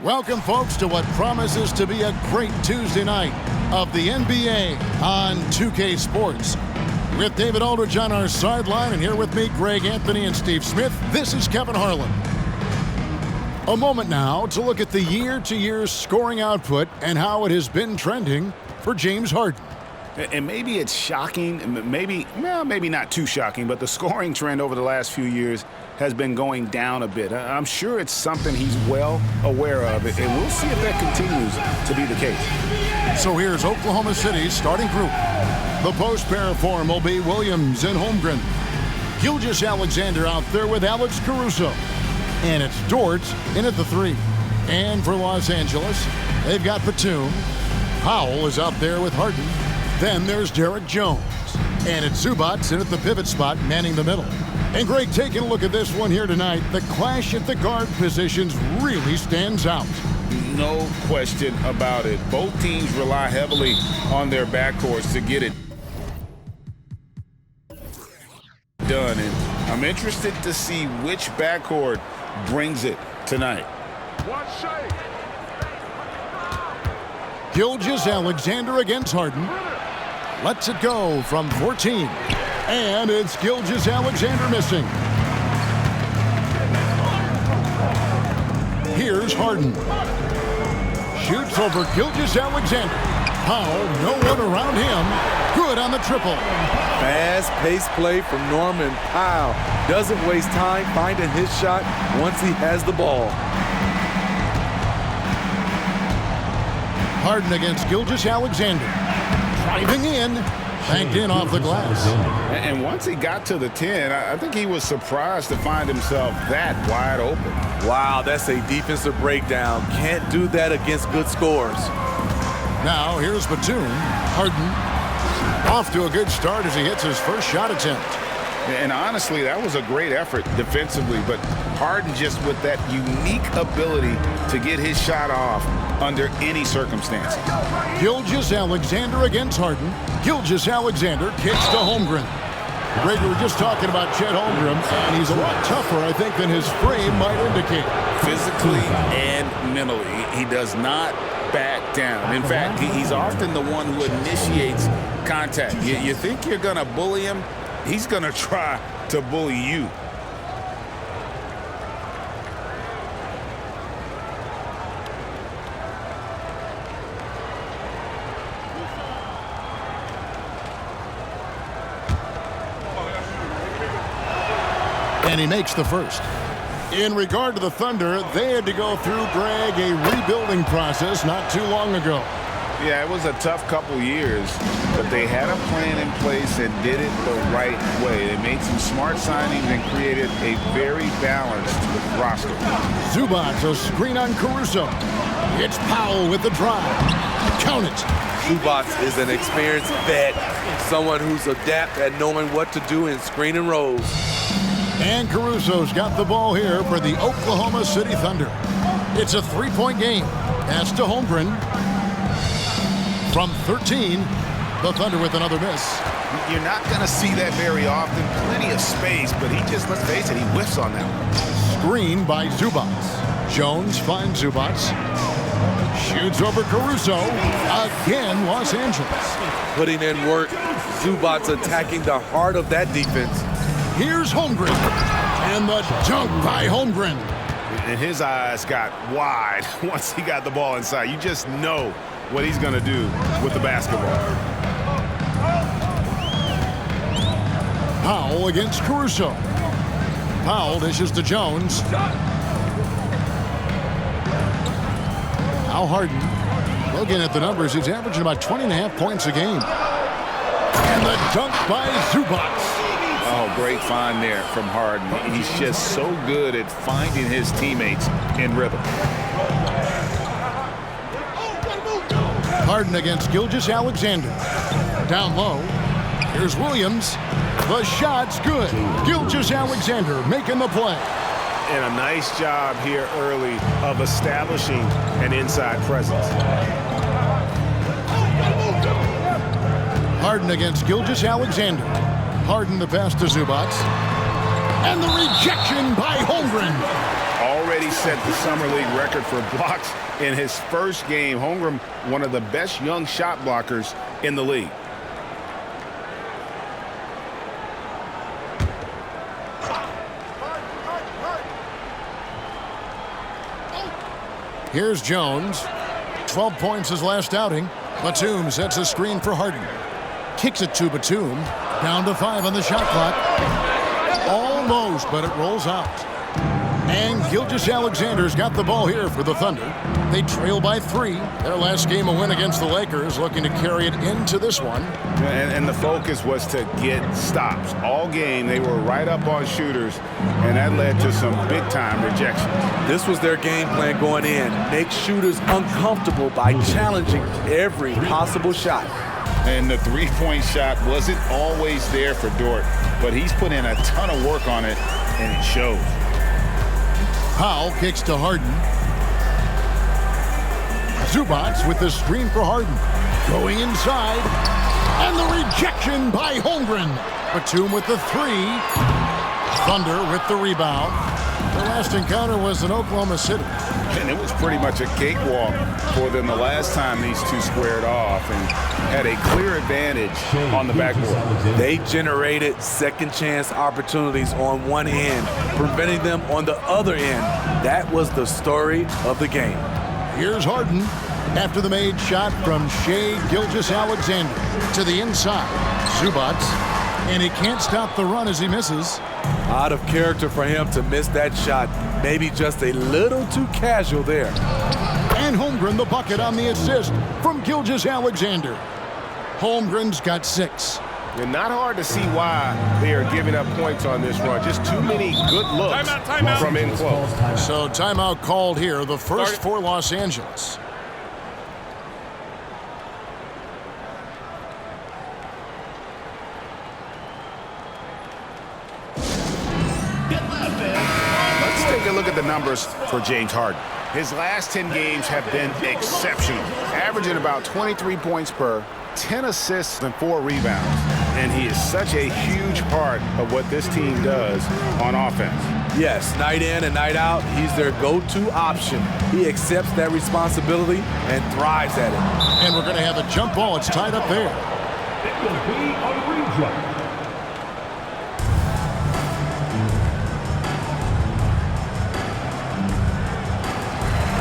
Welcome, folks, to what promises to be a great Tuesday night of the NBA on 2K Sports. With David Aldridge on our sideline, and here with me, Greg Anthony and Steve Smith, this is Kevin Harlan. A moment now to look at the year-to-year scoring output and how it has been trending for James Harden. And maybe it's shocking, maybe not too shocking, but the scoring trend over the last few years has been going down a bit. I'm sure it's something he's well aware of, and we'll see if that continues to be the case. So here's Oklahoma City's starting group. The post pair form will be Williams and Holmgren. Gilgeous-Alexander out there with Alex Caruso. And it's Dort in at the 3. And for Los Angeles, they've got Batum. Powell is out there with Harden. Then there's Derek Jones. And it's Zubac in at the pivot spot, manning the middle. And Greg, taking a look at this one here tonight, the clash at the guard positions really stands out. No question about it. Both teams rely heavily on their backcourts to get it done. And I'm interested to see which backcourt brings it tonight. Gilgeous-Alexander against Harden. Lets it go from 14. And it's Gilgeous-Alexander missing. Here's Harden. Shoots over Gilgeous-Alexander. Powell, no one around him. Good on the triple. Fast-paced play from Norman Powell. Doesn't waste time finding his shot once he has the ball. Harden against Gilgeous-Alexander. Driving in. Banked in off the glass. And once he got to the 10, I think he was surprised to find himself that wide open. Wow, that's a defensive breakdown. Can't do that against good scores. Now here's Batum. Harden off to a good start as he hits his first shot attempt. And honestly, that was a great effort defensively, but Harden just with that unique ability to get his shot off under any circumstance. Gilgeous-Alexander against Harden. Gilgeous-Alexander kicks to Holmgren. Greg, we were just talking about Chet Holmgren, and he's a lot tougher, I think, than his frame might indicate. Physically and mentally, he does not back down. In fact, he's often the one who initiates contact. You think you're going to bully him? He's going to try to bully you. And he makes the first. In regard to the Thunder, they had to go through, Greg, a rebuilding process not too long ago. Yeah, it was a tough couple years, but they had a plan in place and did it the right way. They made some smart signings and created a very balanced roster. Zubac, a screen on Caruso. It's Powell with the drive. Count it. Zubac is an experienced vet, someone who's adept at knowing what to do in screen and rolls. And Caruso's got the ball here for the Oklahoma City Thunder. It's a three-point game. Pass to Holmgren. From 13, the Thunder with another miss. You're not going to see that very often. Plenty of space, but he just, let's face it, he whiffs on that one. Screen by Zubac. Jones finds Zubac. Shoots over Caruso. Again, Los Angeles. Putting in work. Zubac attacking the heart of that defense. Here's Holmgren. And the dunk by Holmgren. And his eyes got wide once he got the ball inside. You just know what he's going to do with the basketball. Powell against Caruso. Powell dishes to Jones. Now Harden. Looking at the numbers, he's averaging about 20.5 points a game. And the dunk by Zubac. Oh, great find there from Harden. He's just so good at finding his teammates in rhythm. Harden against Gilgeous-Alexander. Down low. Here's Williams. The shot's good. Gilgeous-Alexander making the play. And a nice job here early of establishing an inside presence. Harden against Gilgeous-Alexander. Harden the pass to Zubac. And the rejection by Holmgren. already set the Summer League record for blocks in his first game. Holmgren, one of the best young shot blockers in the league. Here's Jones. 12 points his last outing. Batum sets a screen for Harden. Kicks it to Batum. Down to 5 on the shot clock. Almost, but it rolls out. And Gilgeous-Alexander's got the ball here for the Thunder. They trail by 3. Their last game a win against the Lakers, looking to carry it into this one. And the focus was to get stops. All game, they were right up on shooters, and that led to some big-time rejections. This was their game plan going in. Make shooters uncomfortable by challenging every possible shot. And the three-point shot wasn't always there for Dort, but he's put in a ton of work on it, and it shows. Powell kicks to Harden. Zubac with the screen for Harden. Going inside. And the rejection by Holmgren. Batum with the 3. Thunder with the rebound. Their last encounter was in Oklahoma City. And it was pretty much a cakewalk for them the last time these two squared off and had a clear advantage on the backboard. They generated second chance opportunities on one end, preventing them on the other end. That was the story of the game. Here's Harden after the made shot from Shai Gilgeous-Alexander to the inside. Zubac, and he can't stop the run as he misses. Out of character for him to miss that shot. Maybe just a little too casual there. And Holmgren the bucket on the assist from Gilgeous-Alexander. Holmgren's got 6. And not hard to see why they are giving up points on this run. Just too many good looks from in close. So timeout called here, the first for Los Angeles. Let's take a look at the numbers for James Harden. His last 10 games have been exceptional, averaging about 23 points per, 10 assists and 4 rebounds. And he is such a huge part of what this team does on offense. Yes, night in and night out, he's their go-to option. He accepts that responsibility and thrives at it. And we're going to have a jump ball. It's tied up there. It will be a replay.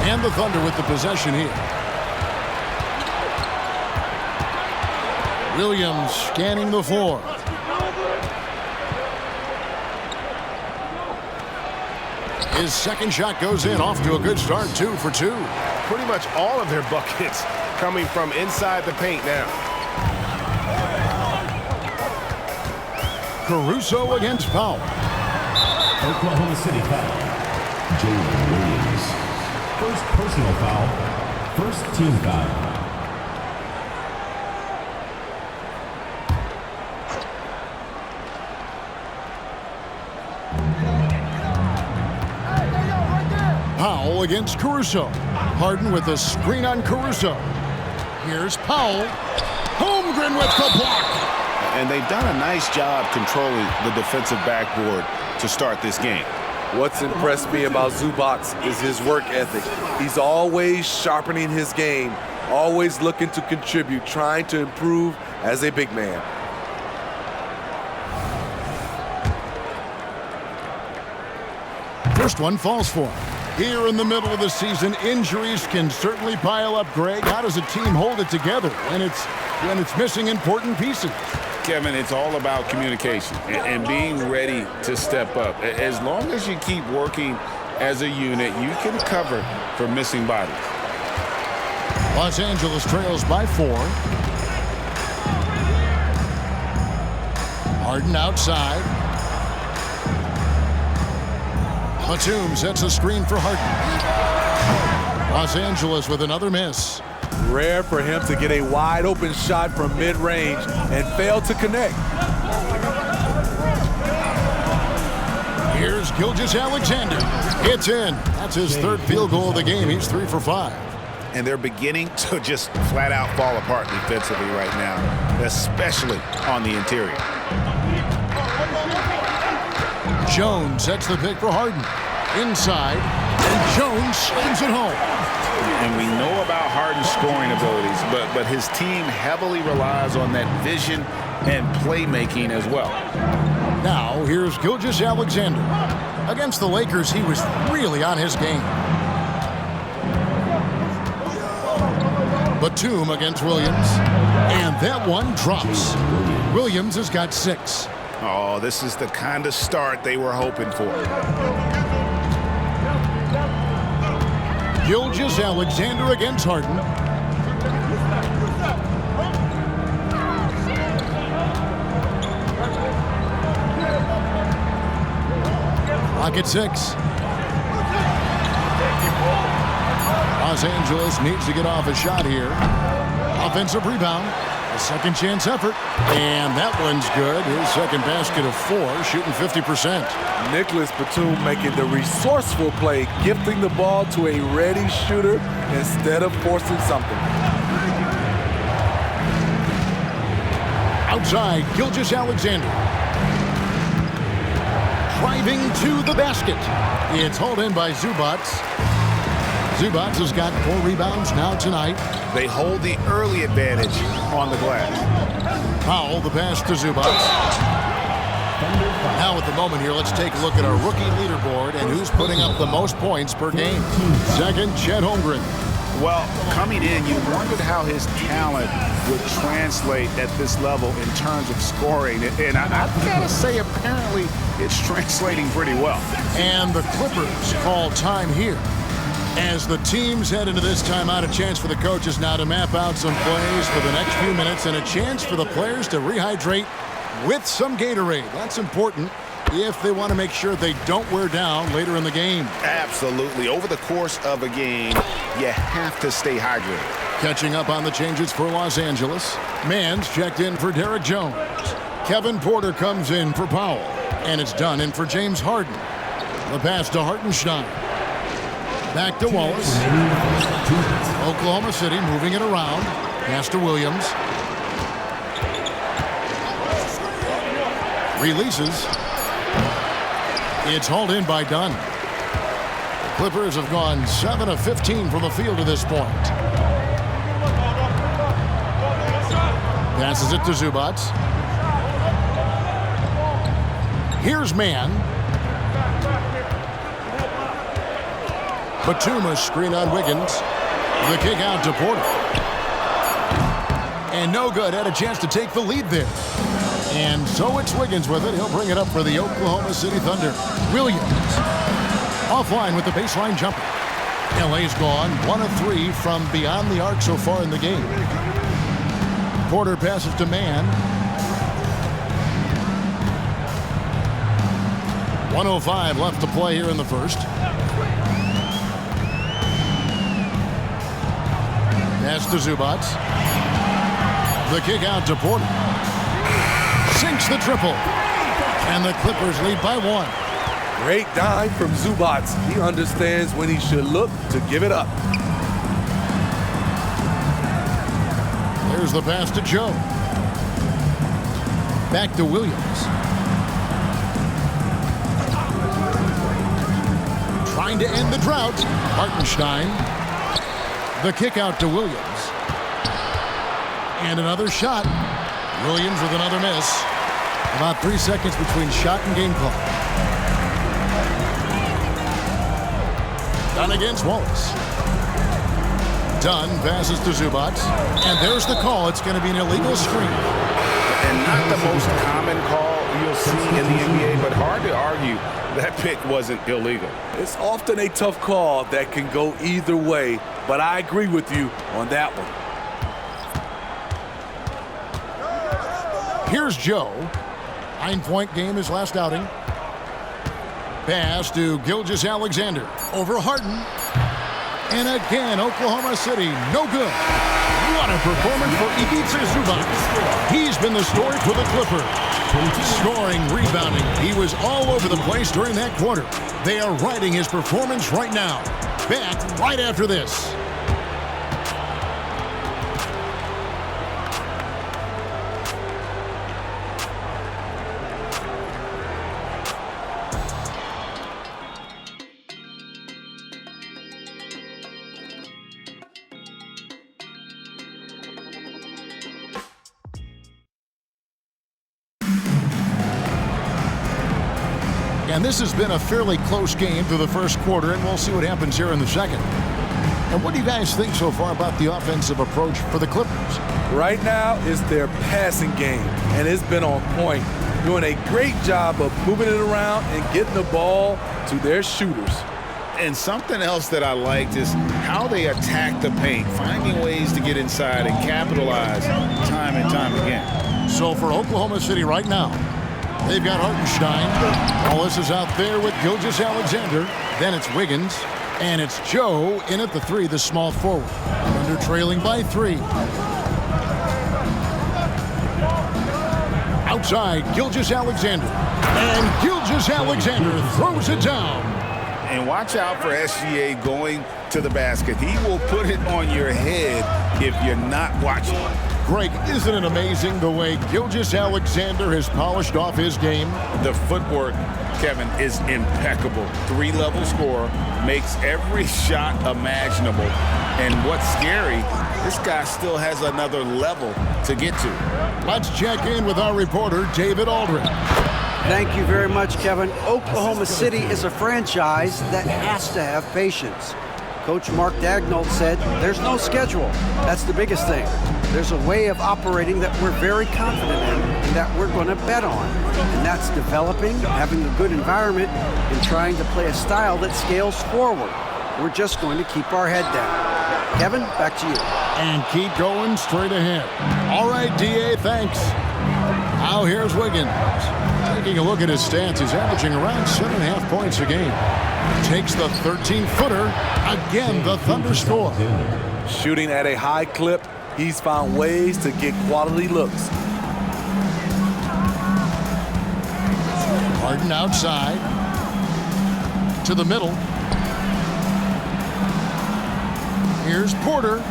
And the Thunder with the possession here. Williams scanning the floor. His second shot goes in, off to a good start, 2 for 2. Pretty much all of their buckets coming from inside the paint now. Caruso against Powell. Oklahoma City foul. Jalen Williams. First personal foul. First team foul. Powell against Caruso. Harden with a screen on Caruso. Here's Powell. Holmgren with the block. And they've done a nice job controlling the defensive backboard to start this game. What's impressed me about Zubac is his work ethic. He's always sharpening his game, always looking to contribute, trying to improve as a big man. First one falls for him. Here in the middle of the season, injuries can certainly pile up, Greg. How does a team hold it together when it's missing important pieces? Kevin, it's all about communication and being ready to step up. As long as you keep working as a unit, you can cover for missing bodies. Los Angeles trails by 4. Harden outside. Batum sets a screen for Harden. Los Angeles with another miss. Rare for him to get a wide open shot from mid-range and fail to connect. Here's Gilgeous-Alexander. It's in. That's his third field goal of the game. He's 3 for 5. And they're beginning to just flat out fall apart defensively right now, especially on the interior. Jones sets the pick for Harden. Inside, and Jones slams it home. And we know about Harden's scoring abilities, but his team heavily relies on that vision and playmaking as well. Now, here's Gilgeous-Alexander. Against the Lakers, he was really on his game. Batum against Williams. And that one drops. Williams has got 6. Oh, this is the kind of start they were hoping for. Gilgeous-Alexander against Harden. Clock at 6. Los Angeles needs to get off a shot here. Offensive rebound. A second chance effort. And that one's good. His second basket of 4, shooting 50%. Nicholas Batum making the resourceful play, gifting the ball to a ready shooter instead of forcing something. Outside, Gilgeous-Alexander. Driving to the basket. It's hauled in by Zubac. Zubac has got 4 rebounds now tonight. They hold the early advantage on the glass. Powell, the pass to Zubac. Now at the moment here, let's take a look at our rookie leaderboard and who's putting up the most points per game. Second, Chet Holmgren. Well, coming in, you wondered how his talent would translate at this level in terms of scoring. And I've got to say, apparently, it's translating pretty well. And the Clippers call time here. As the teams head into this timeout, a chance for the coaches now to map out some plays for the next few minutes and a chance for the players to rehydrate with some Gatorade. That's important if they want to make sure they don't wear down later in the game. Absolutely. Over the course of a game, you have to stay hydrated. Catching up on the changes for Los Angeles. Mann's checked in for Derek Jones. Kevin Porter comes in for Powell. And it's done in for James Harden. The pass to Hartenstein. Back to Wallace. Oklahoma City moving it around. Pass to Williams. Releases. It's hauled in by Dunn. The Clippers have gone 7 of 15 from the field to this point. Passes it to Zubac. Here's Mann. Batum screen on Wiggins. The kick out to Porter. And no good. Had a chance to take the lead there. And so it's Wiggins with it. He'll bring it up for the Oklahoma City Thunder. Williams offline with the baseline jumper. LA's gone 1 of 3 from beyond the arc so far in the game. Porter passes to Mann. 1:05 left to play here in the first. Pass to Zubac. The kick out to Porter. Sinks the triple. And the Clippers lead by 1. Great dime from Zubac. He understands when he should look to give it up. There's the pass to Joe. Back to Williams. Trying to end the drought. Hartenstein. The kick out to Williams. And another shot. Williams with another miss. About 3 seconds between shot and game clock. Dunn against Wallace. Dunn passes to Zubac. And there's the call. It's going to be an illegal screen. And not the most common call you'll see in the NBA, but hard to argue that pick wasn't illegal. It's often a tough call that can go either way, but I agree with you on that one. Here's Joe. 9-point game his last outing. Pass to Gilgeous-Alexander. Over Harden. And again, Oklahoma City, no good. What a performance for Ivica Zubac. He's been the story for the Clippers. Scoring, rebounding. He was all over the place during that quarter. They are riding his performance right now. Back right after this. And this has been a fairly close game through the first quarter, and we'll see what happens here in the second. And what do you guys think so far about the offensive approach for the Clippers? Right now is their passing game, and it's been on point, doing a great job of moving it around and getting the ball to their shooters. And something else that I liked is how they attack the paint, finding ways to get inside and capitalize time and time again. So for Oklahoma City right now, they've got Hartenstein. Wallace is out there with Gilgeous-Alexander. Then it's Wiggins. And it's Joe in at the 3, the small forward. Thunder trailing by 3. Outside, Gilgeous-Alexander. And Gilgeous-Alexander throws it down. And watch out for SGA going to the basket. He will put it on your head if you're not watching. Greg, isn't it amazing the way Gilgeous-Alexander has polished off his game? The footwork, Kevin, is impeccable. 3-level scorer, makes every shot imaginable. And what's scary, this guy still has another level to get to. Let's check in with our reporter, David Aldridge. Thank you very much, Kevin. Oklahoma City is a franchise that has to have patience. Coach Mark Daigneault said there's no schedule. That's the biggest thing. There's a way of operating that we're very confident in and that we're going to bet on. And that's developing, having a good environment, and trying to play a style that scales forward. We're just going to keep our head down. Kevin, back to you. And keep going straight ahead. All right, D.A., thanks. Now here's Wiggins. Taking a look at his stats, he's averaging around 7.5 points a game. Takes the 13-footer. Again, the Thunder score. Shooting at a high clip, he's found ways to get quality looks. Harden outside. To the middle. Here's Porter.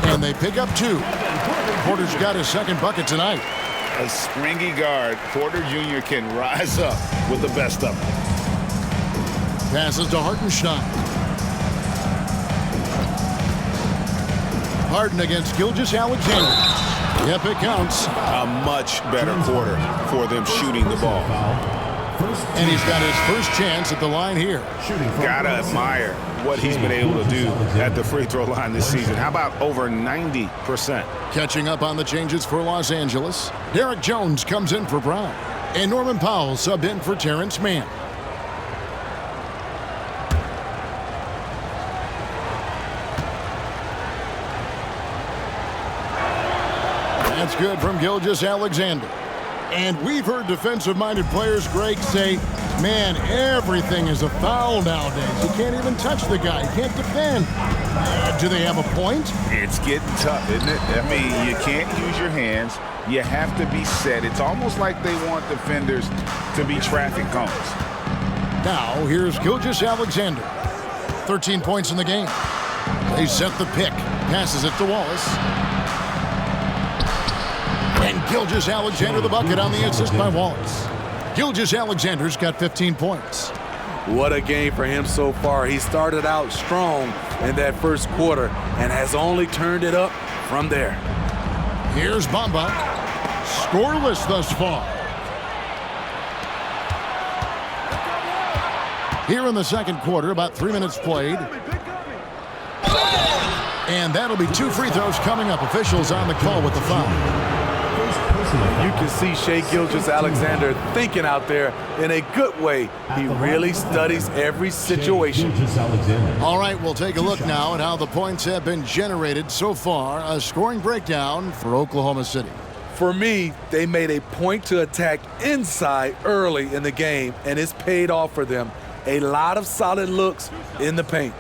And they pick up 2. Porter's got his second bucket tonight. A springy guard, Porter Jr. can rise up with the best of them. Passes to Hartenstein. Harden against Gilgeous-Alexander. Yep, it counts. A much better quarter for them shooting the ball. And he's got his first chance at the line here. Gotta admire what he's been able to do at the free throw line this season. How about over 90%? Catching up on the changes for Los Angeles, Derek Jones comes in for Brown. And Norman Powell subbed in for Terrence Mann. That's good from Gilgeous-Alexander. And we've heard defensive-minded players, Greg, say, man, everything is a foul nowadays. You can't even touch the guy. You can't defend. Do they have a point? It's getting tough, isn't it? I mean, you can't use your hands. You have to be set. It's almost like they want defenders to be traffic cones. Now, here's Gilgeous-Alexander. 13 points in the game. They set the pick. Passes it to Wallace. And Gilgeous-Alexander the bucket on the assist by Wallace. Gilgeous-Alexander's got 15 points. What a game for him so far. He started out strong in that first quarter and has only turned it up from there. Here's Bamba. Scoreless thus far. Here in the second quarter, about 3 minutes played. And that'll be 2 free throws coming up. Officials on the call with the foul. You can see Shai Gilgeous-Alexander thinking out there in a good way. He really studies every situation. All right, we'll take a look now at how the points have been generated so far. A scoring breakdown for Oklahoma City. For me, they made a point to attack inside early in the game, and it's paid off for them. A lot of solid looks in the paint.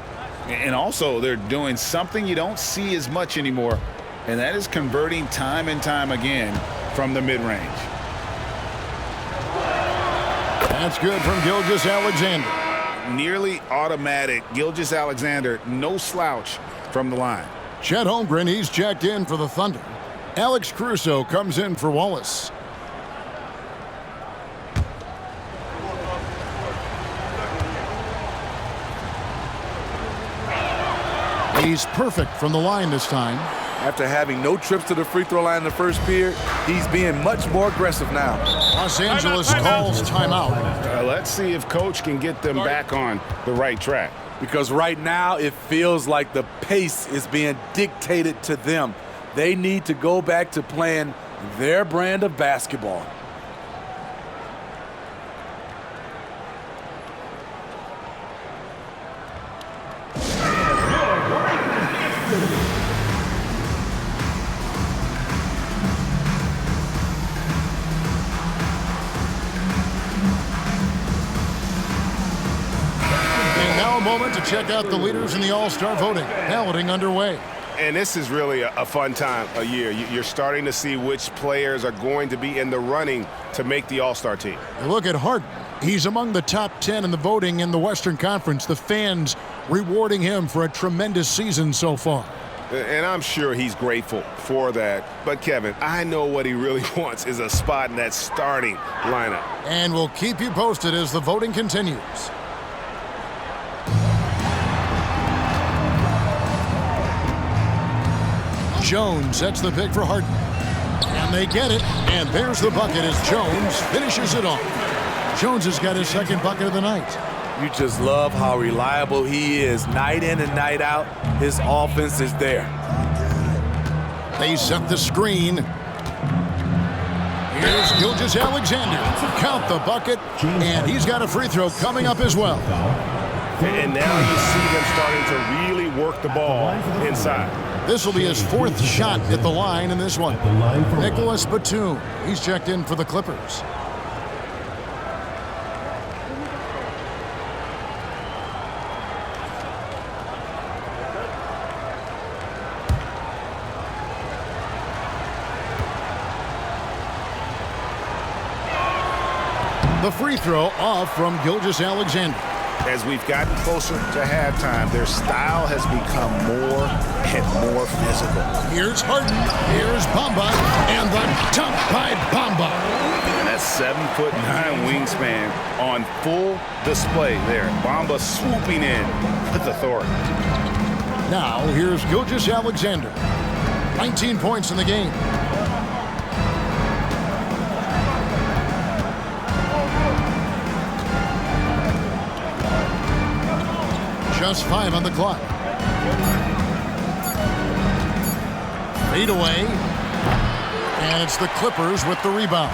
And also, they're doing something you don't see as much anymore, and that is converting time and time again from the mid-range. That's good from Gilgeous-Alexander. Nearly automatic. Gilgeous-Alexander, no slouch from the line. Chet Holmgren, he's checked in for the Thunder. Alex Caruso comes in for Wallace. He's perfect from the line this time. After having no trips to the free throw line in the first period, he's being much more aggressive now. Los Angeles calls timeout. Let's see if Coach can get them back on the right track. Because right now it feels like the pace is being dictated to them. They need to go back to playing their brand of basketball. Now a moment to check out the leaders in the All-Star voting. Balloting underway. And this is really a fun time of year. You're starting to see which players are going to be in the running to make the All-Star team. Look at Harden. He's among the top 10 in the voting in the Western Conference. The fans rewarding him for a tremendous season so far. And I'm sure he's grateful for that. But, Kevin, I know what he really wants is a spot in that starting lineup. And we'll keep you posted as the voting continues. Jones sets the pick for Harden. And they get it. And there's the bucket as Jones finishes it off. Jones has got his second bucket of the night. You just love how reliable he is. Night in and night out, his offense is there. They set the screen. Here's Gilgeous-Alexander. Count the bucket. And he's got a free throw coming up as well. And now you see them starting to really work the ball inside. This will be his fourth shot at the line in this one. Nicholas Batum. He's checked in for the Clippers. The free throw off from Gilgeous-Alexander. As we've gotten closer to halftime, their style has become more and more physical. Here's Harden, here's Bamba, and the dunk by Bamba. And that's 7'9" wingspan on full display there. Bamba swooping in with authority. Now here's Gilgeous-Alexander. 19 points in the game. Just 5 on the clock. Fade away. And it's the Clippers with the rebound.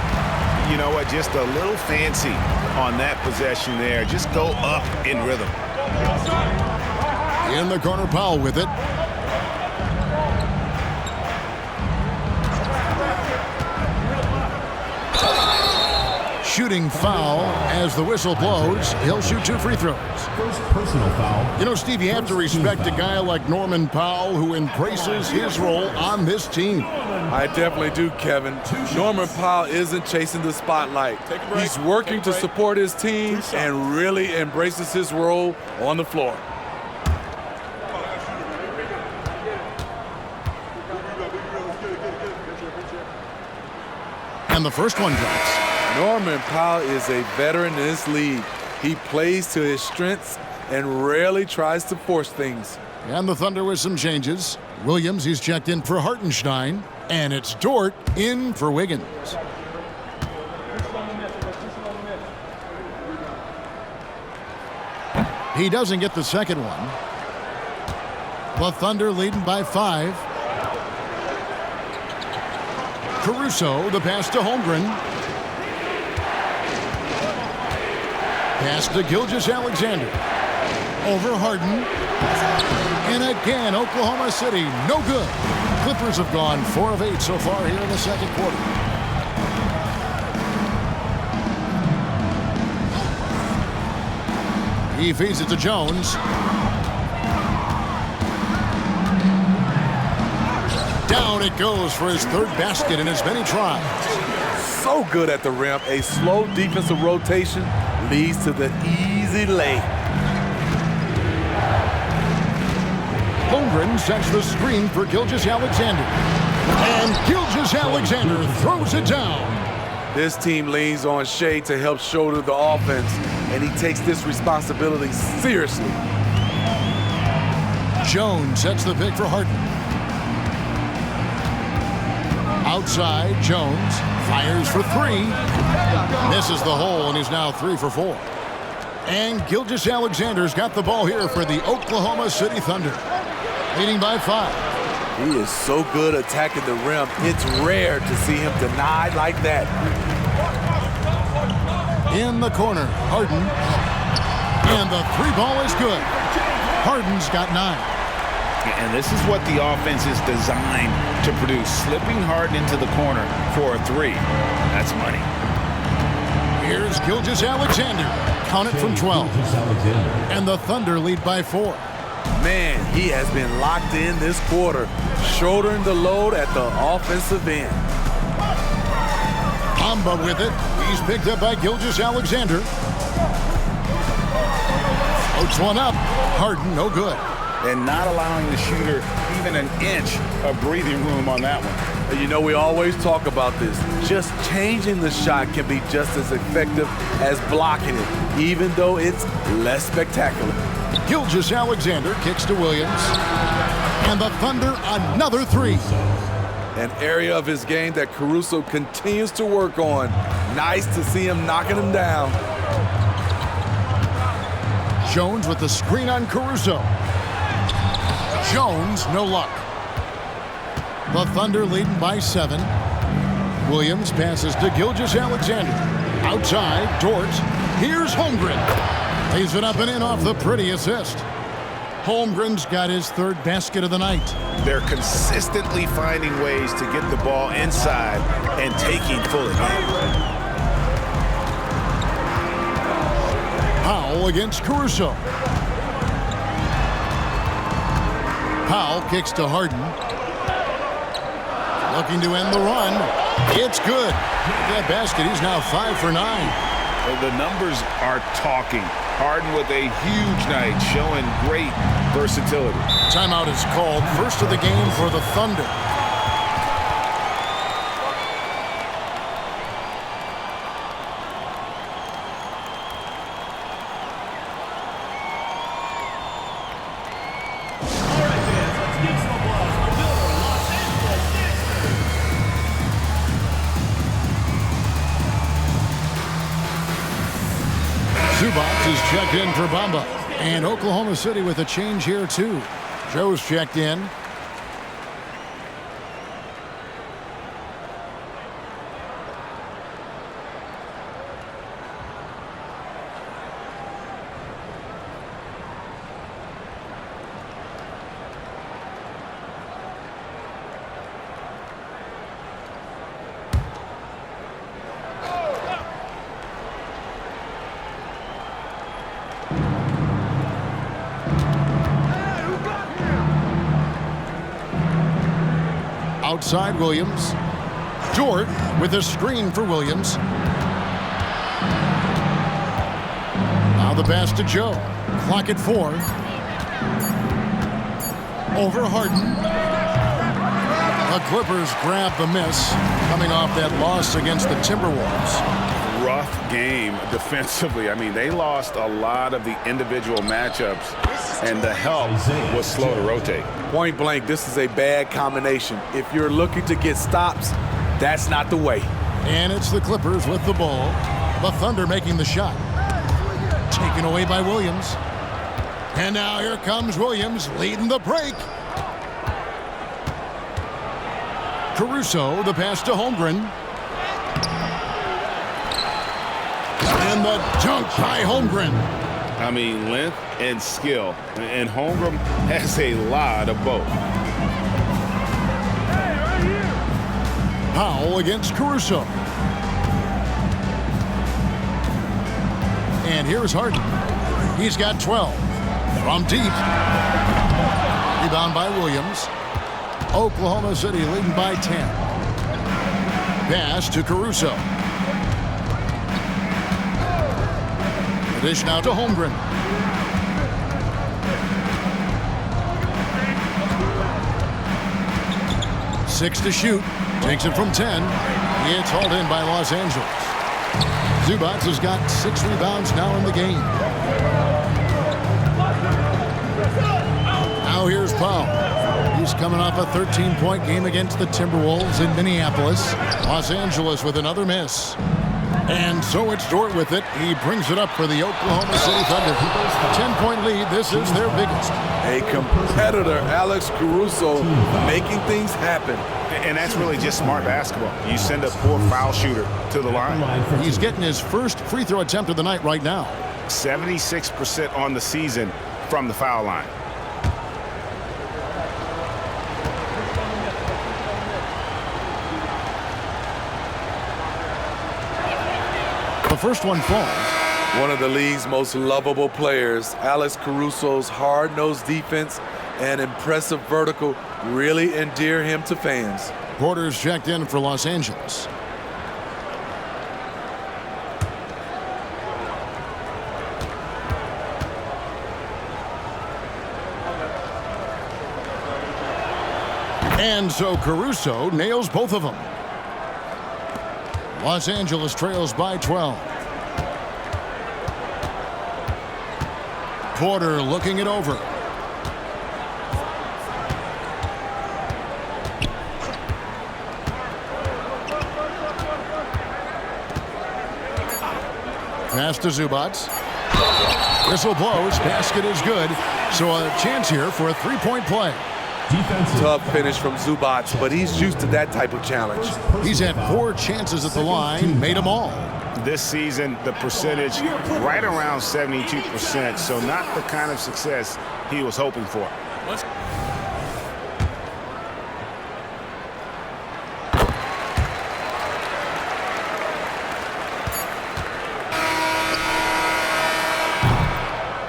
You know what? Just a little fancy on that possession there. Just go up in rhythm. In the corner, Powell with it. Shooting foul as the whistle blows. He'll shoot 2 free throws. First personal foul. You know, Steve, you have to respect a guy like Norman Powell who embraces his role on this team. I definitely do, Kevin. Norman Powell isn't chasing the spotlight. He's working to support his team and really embraces his role on the floor. And the first one drops. Norman Powell is a veteran in this league. He plays to his strengths and rarely tries to force things. And the Thunder with some changes. Williams, he's checked in for Hartenstein. And it's Dort in for Wiggins. He doesn't get the second one. The Thunder leading by 5. Caruso, the pass to Holmgren. Pass to Gilgeous-Alexander. Over Harden. And again, Oklahoma City, no good. Clippers have gone 4 of 8 so far here in the second quarter. He feeds it to Jones. Down it goes for his third basket in as many tries. So good at the rim. A slow defensive rotation leads to the easy lay. Holmgren sets the screen for Gilgeous-Alexander. And Gilgeous-Alexander throws it down. This team leans on Shea to help shoulder the offense, and he takes this responsibility seriously. Jones sets the pick for Harden. Outside, Jones fires for three. Misses the hole, and he's now 3 for 4. And Gilgeous-Alexander's got the ball here for the Oklahoma City Thunder, leading by 5. He is so good attacking the rim. It's rare to see him denied like that. In the corner, Harden. And the 3 ball is good. Harden's got 9. And this is what the offense is designed to produce. Slipping Harden into the corner for a 3. That's money. Here's Gilgeous-Alexander. Count it from 12. And the Thunder lead by 4. Man, he has been locked in this quarter, shouldering the load at the offensive end. Hamba with it. He's picked up by Gilgeous-Alexander. Floats one up. Harden, no good. And not allowing the shooter even an inch of breathing room on that one. And you know, we always talk about this. Just changing the shot can be just as effective as blocking it, even though it's less spectacular. Gilgeous-Alexander kicks to Williams. And the Thunder another 3. An area of his game that Caruso continues to work on. Nice to see him knocking him down. Jones with the screen on Caruso. Jones, no luck. The Thunder leading by 7. Williams passes to Gilgeous-Alexander. Outside, Dort. Here's Holmgren. Lays it up and in off the pretty assist. Holmgren's got his 3rd basket of the night. They're consistently finding ways to get the ball inside and taking full advantage. Powell against Caruso. Powell kicks to Harden. Looking to end the run. It's good. That basket, he's now 5 for 9. The numbers are talking. Harden with a huge night, showing great versatility. Timeout is called. First of the game for the Thunder. Zubac is checked in for Bamba. And Oklahoma City with a change here, too. Joe's checked in. Outside Williams. Dort with a screen for Williams. Now the pass to Joe. Clock at 4. Over Harden. The Clippers grab the miss, coming off that loss against the Timberwolves. Rough game defensively. I mean, they lost a lot of the individual matchups, and the help was slow to rotate. Point blank, this is a bad combination. If you're looking to get stops, that's not the way. And it's the Clippers with the ball. The Thunder making the shot. Taken away by Williams. And now here comes Williams leading the break. Caruso, the pass to Holmgren. And the dunk by Holmgren. I mean, length and skill. And Holmgren has a lot of both. Powell against Caruso. And here's Harden. He's got 12. From deep. Rebound by Williams. Oklahoma City leading by 10. Pass to Caruso. Dish now to Holmgren. Six to shoot. Takes it from 10. It's hauled in by Los Angeles. Zubac has got 6 rebounds now in the game. Now here's Powell. He's coming off a 13-point game against the Timberwolves in Minneapolis. Los Angeles with another miss. And so it's Dort with it. He brings it up for the Oklahoma City Thunder. 10-point lead. This is their biggest. A competitor, Alex Caruso, making things happen. And that's really just smart basketball. You send a poor foul shooter to the line. He's getting his first free throw attempt of the night right now. 76% on the season from the foul line. The first one falls. One of the league's most lovable players, Alex Caruso's hard-nosed defense and impressive vertical really endear him to fans. Porter's checked in for Los Angeles. And so Caruso nails both of them. Los Angeles trails by 12. Porter looking it over. Pass to Zubac. Whistle blows. Basket is good. So a chance here for a three-point play. Defensive. Tough finish from Zubac, but he's used to that type of challenge. He's had 4 chances at the line, made them all. This season, the percentage right around 72%, so not the kind of success he was hoping for.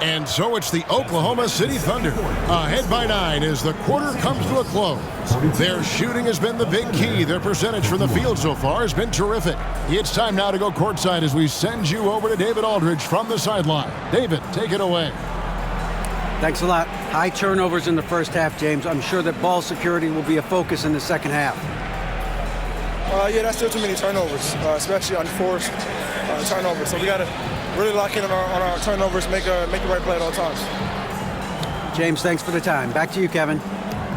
And so it's the Oklahoma City Thunder, ahead by 9 as the quarter comes to a close. Their shooting has been the big key. Their percentage from the field so far has been terrific. It's time now to go courtside as we send you over to David Aldridge from the sideline. David, take it away. Thanks a lot. High turnovers in the first half, James. I'm sure that ball security will be a focus in the second half. Yeah, that's still too many turnovers, especially unforced turnovers. So we got to really lock in on our turnovers, make the right play at all times. James, thanks for the time. Back to you, Kevin.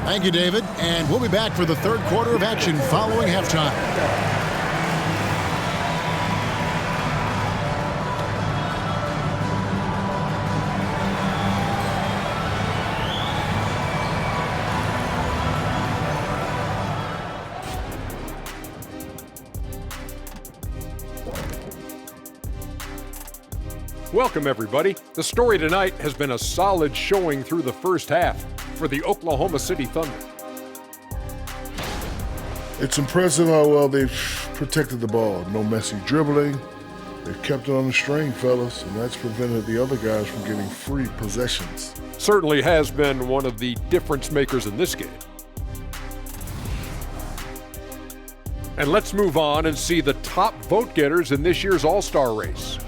Thank you, David. And we'll be back for the third quarter of action following halftime. Welcome, everybody. The story tonight has been a solid showing through the first half for the Oklahoma City Thunder. It's impressive how well they've protected the ball. No messy dribbling. They've kept it on the string, fellas, and that's prevented the other guys from getting free possessions. Certainly has been one of the difference makers in this game. And let's move on and see the top vote getters in this year's All-Star race.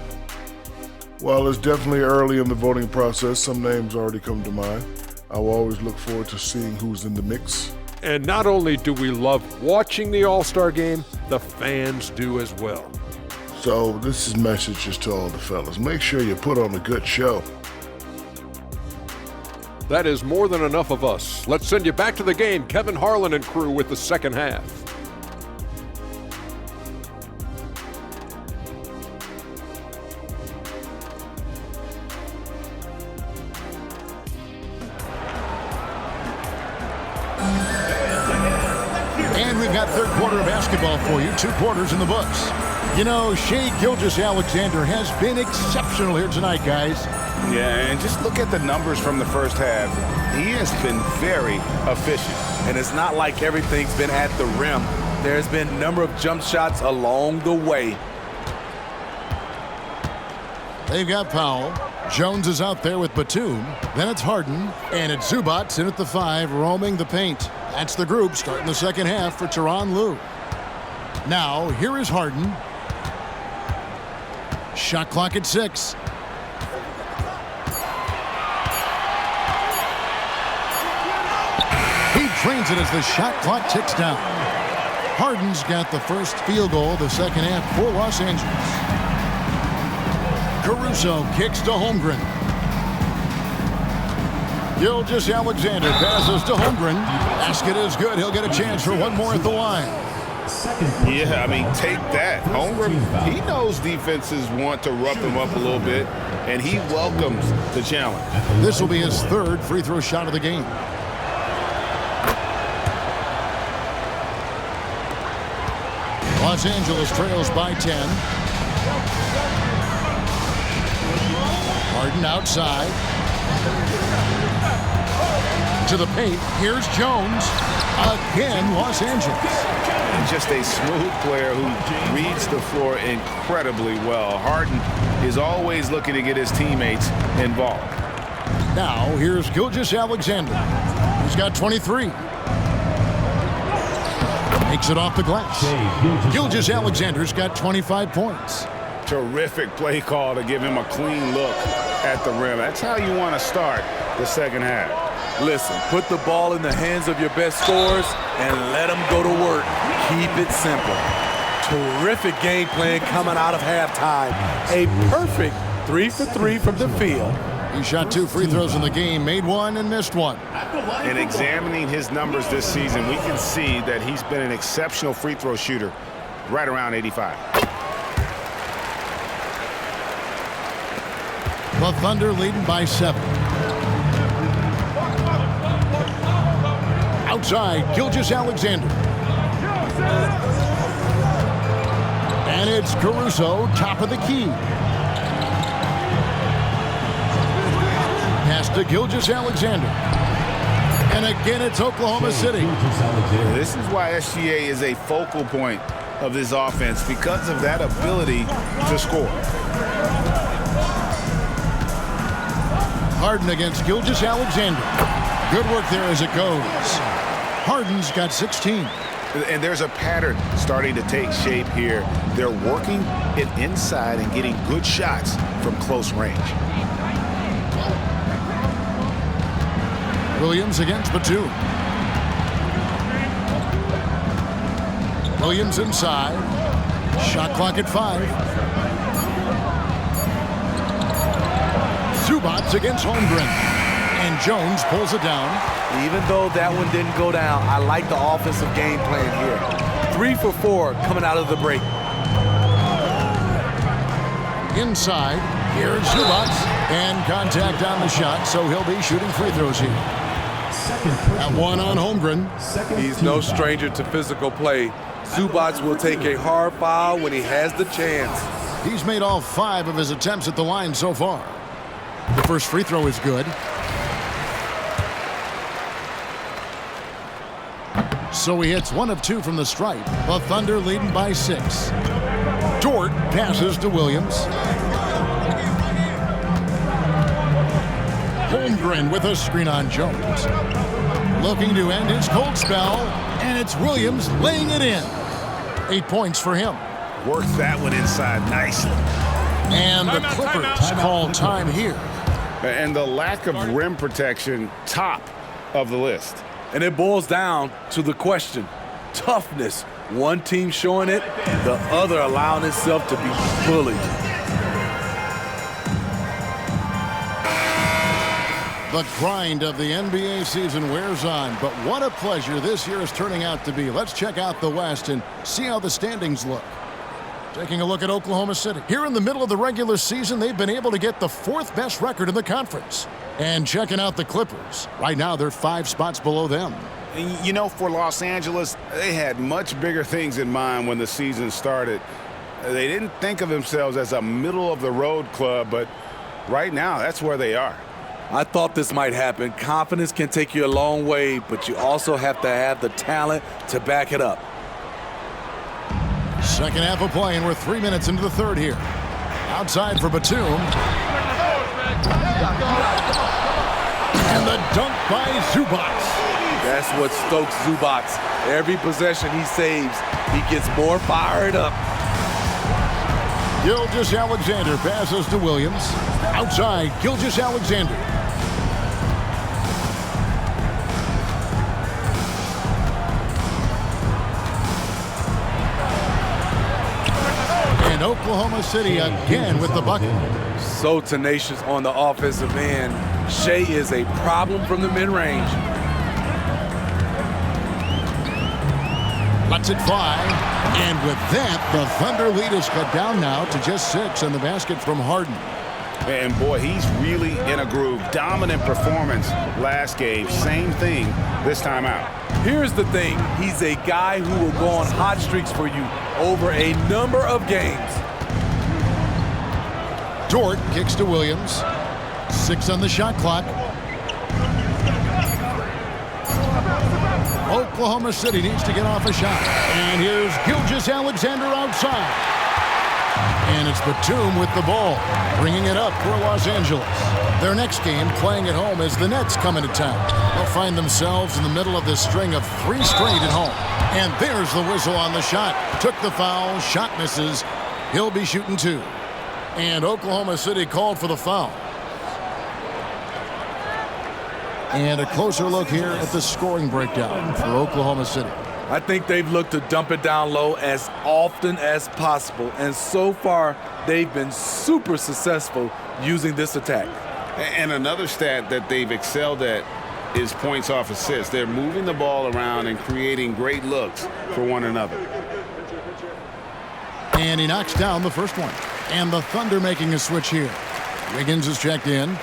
While it's definitely early in the voting process, some names already come to mind. I will always look forward to seeing who's in the mix. And not only do we love watching the All-Star game, the fans do as well. So this is messages to all the fellas. Make sure you put on a good show. That is more than enough of us. Let's send you back to the game, Kevin Harlan and crew with the second half. And we've got third quarter of basketball for you, 2 quarters in the books. You know, Shai Gilgeous-Alexander has been exceptional here tonight, guys. Yeah, and just look at the numbers from the first half. He has been very efficient. And it's not like everything's been at the rim. There's been a number of jump shots along the way. They've got Powell. Jones is out there with Batum. Then it's Harden. And it's Zubac in at the 5, roaming the paint. That's the group starting the second half for Tyronn Lue. Now, here is Harden. Shot clock at 6. He drains it as the shot clock ticks down. Harden's got the first field goal of the second half for Los Angeles. Caruso kicks to Holmgren. Gilgeous Alexander passes to Holmgren. Basket is good. He'll get a chance for one more at the line. Yeah, I mean, take that. Holmgren, he knows defenses want to rough him up a little bit, and he welcomes the challenge. This will be his third free throw shot of the game. Los Angeles trails by 10. Harden outside. To the paint. Here's Jones. Again, Los Angeles. And just a smooth player who reads the floor incredibly well. Harden is always looking to get his teammates involved. Now, here's Gilgeous Alexander. He's got 23. Makes it off the glass. Gilgeous Alexander's got 25 points. Terrific play call to give him a clean look at the rim. That's how you want to start the second half. Listen, put the ball in the hands of your best scorers and let them go to work. Keep it simple. Terrific game plan coming out of halftime. A perfect 3 for 3 from the field. He shot 2 free throws in the game, made 1 and missed 1. And examining his numbers this season, we can see that he's been an exceptional free throw shooter, right around 85. The Thunder leading by 7. Outside, Gilgeous Alexander. And it's Caruso, top of the key. Pass to Gilgeous Alexander. And again, it's Oklahoma City. This is why SGA is a focal point of this offense, because of that ability to score. Harden against Gilgeous Alexander. Good work there as it goes. Harden's got 16. And there's a pattern starting to take shape here. They're working it inside and getting good shots from close range. Williams against Batum. Williams inside. Shot clock at 5. Zubac against Holmgren. And Jones pulls it down. Even though that one didn't go down, I like the offensive game plan here. 3 for 4 coming out of the break. Inside, here's Zubac. And contact on the shot, so he'll be shooting free throws here. That one on Holmgren. He's no stranger to physical play. Zubac will take a hard foul when he has the chance. He's made all 5 of his attempts at the line so far. The first free throw is good. So he hits 1 of 2 from the stripe. The Thunder leading by 6. Dort passes to Williams. Holmgren with a screen on Jones. Looking to end his cold spell, and it's Williams laying it in. 8 points for him. Worked that one inside nicely. And the Clippers call time here. And the lack of rim protection, top of the list. And it boils down to the question, toughness. One team showing it, the other allowing itself to be bullied. The grind of the NBA season wears on, but what a pleasure this year is turning out to be. Let's check out the West and see how the standings look. Taking a look at Oklahoma City. Here in the middle of the regular season, they've been able to get the 4th best record in the conference. And checking out the Clippers. Right now, they're 5 spots below them. You know, for Los Angeles, they had much bigger things in mind when the season started. They didn't think of themselves as a middle-of-the-road club, but right now, that's where they are. I thought this might happen. Confidence can take you a long way, but you also have to have the talent to back it up. Second half of play, and we're 3 minutes into the third here. Outside for Batum. And the dunk by Zubac. That's what stokes Zubac. Every possession he saves, he gets more fired up. Gilgeous Alexander passes to Williams. Outside, Gilgeous Alexander. And Oklahoma City again with the bucket. So tenacious on the offensive end. Shea is a problem from the mid-range. Lets it fly. And with that, the Thunder lead is cut down now to just 6 in the basket from Harden. And boy, he's really in a groove. Dominant performance last game. Same thing this time out. Here's the thing. He's a guy who will go on hot streaks for you over a number of games. Dort kicks to Williams. 6 on the shot clock. Oklahoma City needs to get off a shot. And here's Gilgeous-Alexander outside. And it's Batum with the ball, bringing it up for Los Angeles. Their next game, playing at home, as the Nets come into town. They'll find themselves in the middle of this string of 3 straight at home. And there's the whistle on the shot. Took the foul, shot misses. He'll be shooting 2. And Oklahoma City called for the foul. And a closer look here at the scoring breakdown for Oklahoma City. I think they've looked to dump it down low as often as possible. And so far, they've been super successful using this attack. And another stat that they've excelled at is points off assists. They're moving the ball around and creating great looks for one another. And he knocks down the first one. And the Thunder making a switch here. Wiggins is checked in.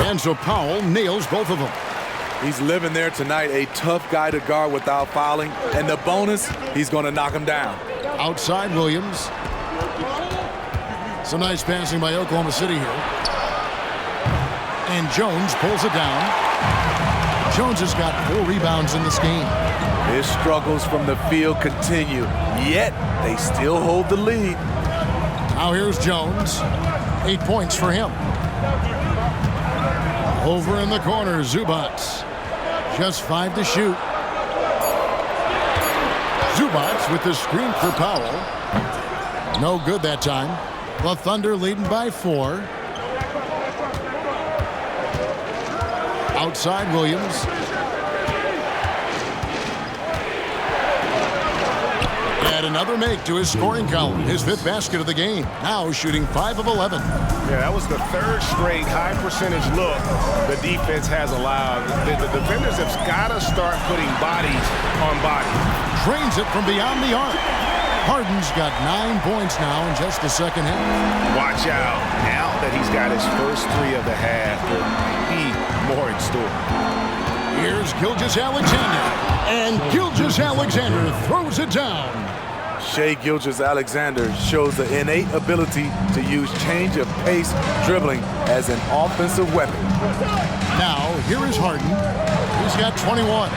And so Powell nails both of them. He's living there tonight, a tough guy to guard without fouling. And the bonus, he's going to knock him down. Outside Williams. Some nice passing by Oklahoma City here. And Jones pulls it down. Jones has got 4 rebounds in this game. His struggles from the field continue, yet they still hold the lead. Now here's Jones. 8 points for him. Over in the corner, Zubac. Just 5 to shoot. Zubac with the screen for Powell. No good that time. The Thunder leading by 4. Outside Williams. And another make to his scoring column. His 5th basket of the game. Now shooting 5 of 11. Yeah, that was the 3rd straight high percentage look the defense has allowed. The defenders have got to start putting bodies on bodies. Drains it from beyond the arc. Harden's got 9 points now in just the second half. Watch out. Now that he's got his first 3 of the half, there'll be more in store. Here's Gilgeous-Alexander. And Gilgeous-Alexander throws it down. Shai Gilgeous-Alexander shows the innate ability to use change of pace dribbling as an offensive weapon. Now, here is Harden. He's got 21.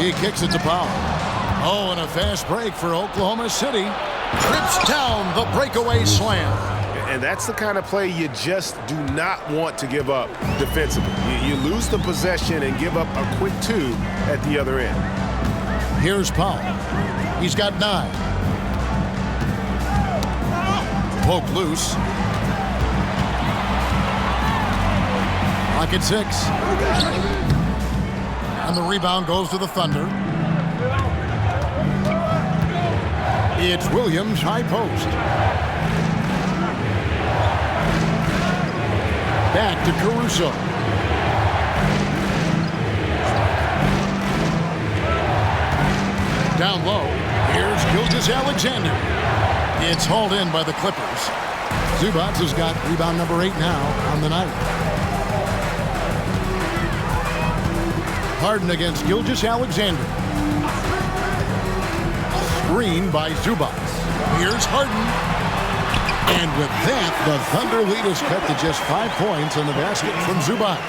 He kicks it to Powell. Oh, and a fast break for Oklahoma City. Trips down the breakaway slam. And that's the kind of play you just do not want to give up defensively. You lose the possession and give up a quick 2 at the other end. Here's Powell. He's got 9. Poke loose. Pocket 6. And the rebound goes to the Thunder. It's Williams, high post. Back to Caruso. Down low, here's Gilgeous-Alexander. It's hauled in by the Clippers. Zubac has got rebound number 8 now on the night. Harden against Gilgeous-Alexander. Screen by Zubac. Here's Harden. And with that, the Thunder lead is cut to just 5 points in the basket from Zubac.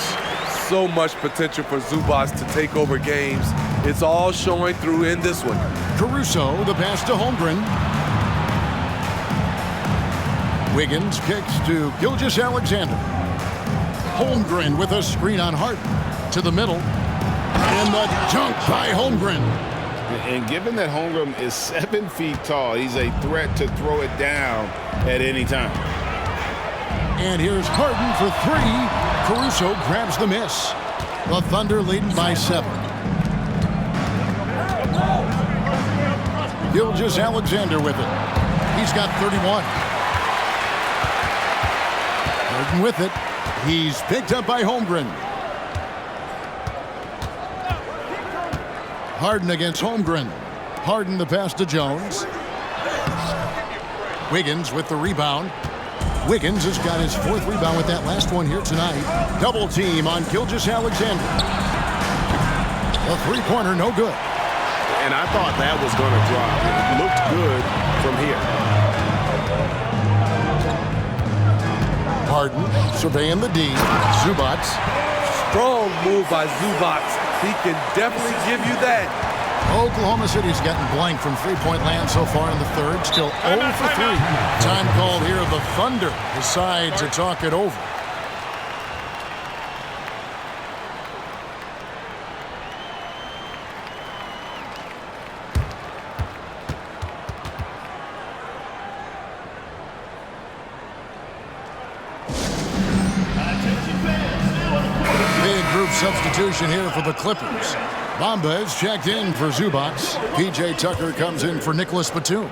So much potential for Zubac to take over games. It's all showing through in this one. Caruso, the pass to Holmgren. Wiggins kicks to Gilgeous-Alexander. Holmgren with a screen on Harden. To the middle. And the dunk by Holmgren. And given that Holmgren is 7 feet tall, he's a threat to throw it down at any time. And here's Harden for three. Caruso grabs the miss. The Thunder leading by 7. Gilgeous-Alexander with it. He's got 31. Harden with it. He's picked up by Holmgren. Harden against Holmgren. Harden the pass to Jones. Wiggins with the rebound. Wiggins has got his 4th rebound with that last one here tonight. Double team on Gilgeous-Alexander. A three-pointer, no good. And I thought that was going to drop. It looked good from here. Harden surveying the D. Zubac. Strong move by Zubac. He can definitely give you that. Oklahoma City's gotten blank from three-point land so far in the third. Still 0 for 3. Time called here. The Thunder decide to talk it over. Big group substitution here for the Clippers. Bamba is checked in for Zubac. P.J. Tucker comes in for Nicholas Batum.